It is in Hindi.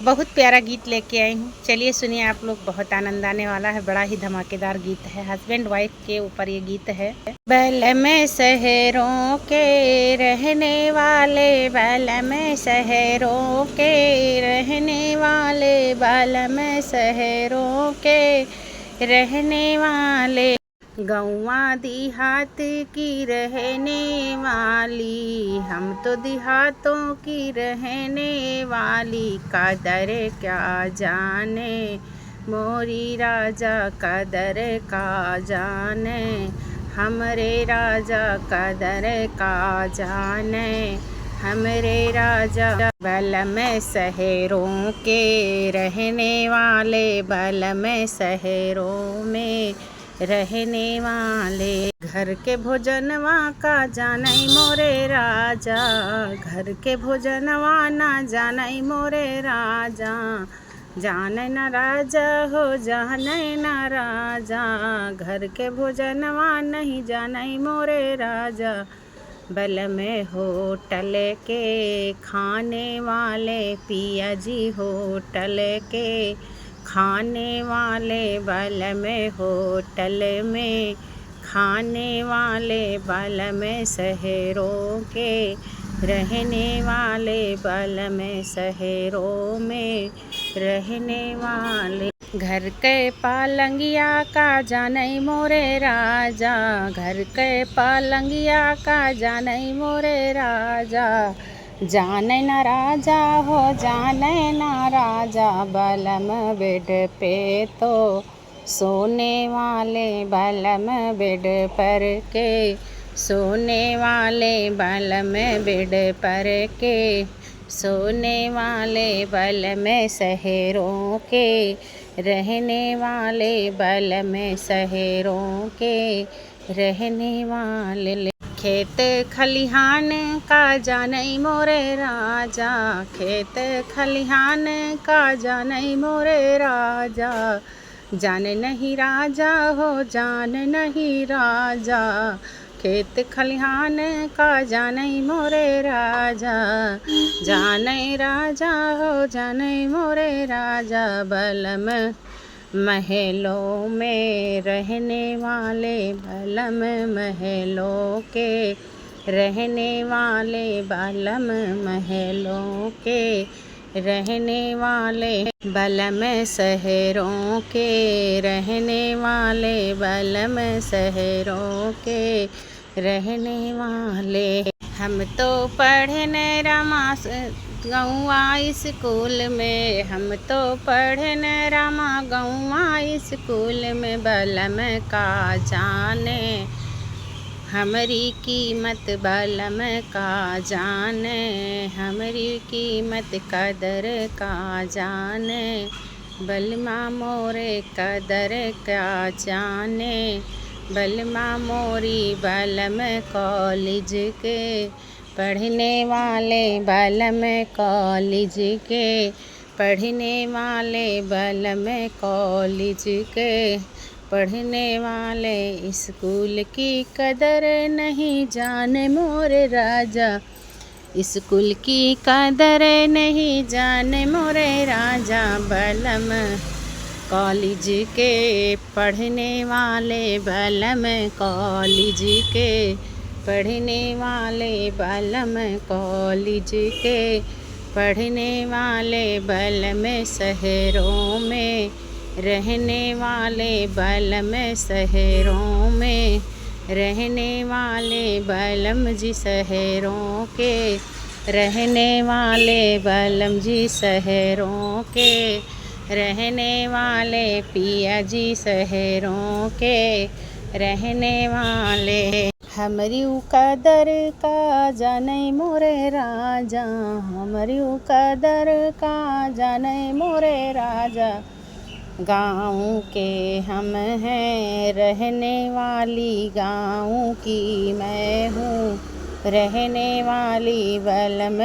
बहुत प्यारा गीत लेके आई हूँ। चलिए सुनिए आप लोग, बहुत आनंद आने वाला है। बड़ा ही धमाकेदार गीत है, हस्बैंड वाइफ के ऊपर ये गीत है। बैल में शहरों के रहने वाले, बैल में शहरों के रहने वाले, बैल में शहरों के रहने वाले, गौवा देहात की रहने वाली, हम तो देहातों की रहने वाली, कदर क्या जाने मोरी राजा, कदर का जाने हमरे राजा, कदर का जाने हमरे राजा। बल में शहरों के रहने वाले, बल में शहरों में रहने वाले, घर के भोजनवा का जानई मोरे राजा, घर के भोजनवा ना जानई मोरे राजा, जाने न राजा हो जाने न राजा, घर के भोजनवा नहीं जानई मोरे राजा। बल में होटल के खाने वाले, पिया जी होटल के खाने वाले, बल में होटल में खाने वाले, बल में शहरों के रहने वाले, बल में शहरों में रहने वाले, घर के पालंगिया का जानई मोरे राजा, घर के पालंगिया का जानई मोरे राजा, जाने न राजा हो जाने न राजा, बलम बेड पे तो सोने वाले, बलम बेड पर के सोने वाले, बलम बेड पर के सोने वाले, बल में शहरों के रहने वाले, बल में शहरों के रहने वाले, खेत खलिहान का जानई मोरे राजा, खेत खलिहान का जानई मोरे राजा, जाने नहीं राजा हो जाने नहीं राजा, खेत खलिहान का जानई मोरे राजा, जाने राजा हो जाने मोरे राजा। बलम महलों में रहने वाले, बलम महलों के रहने वाले, बलम महलों के रहने वाले, बलम शहरों के रहने वाले, बलम शहरों के रहने वाले। हम तो पढ़ने रमास गौवा स्कूल में, हम तो पढ़ने रमा गौवा स्कूल में, बलम का जाने हमारी कीमत, बलम का जाने हमारी कीमत, कदर का जाने बलमा मोरे, कदर क्या जाने बलमा मोरी। बलम कॉलेज के पढ़ने वाले, बलम कॉलेज के पढ़ने वाले, बलम कॉलेज के पढ़ने वाले, स्कूल की कदर नहीं जाने मोरे राजा, स्कूल की कदर नहीं जाने मोरे राजा, बलम कॉलेज के पढ़ने वाले, बलम कॉलेज के पढ़ने वाले, बलम कॉलेज के पढ़ने वाले, बलम शहरों में रहने वाले, बलम शहरों में रहने वाले, बलम जी शहरों के रहने वाले, बलम जी शहरों के रहने वाले, पिया जी शहरों के रहने वाले, हमरी कदर का जानई मोरे राजा, हमरी कदर का जानई मोरे राजा, गाँव के हम हैं रहने वाली, गाँव की मैं हूँ रहने वाली, बलम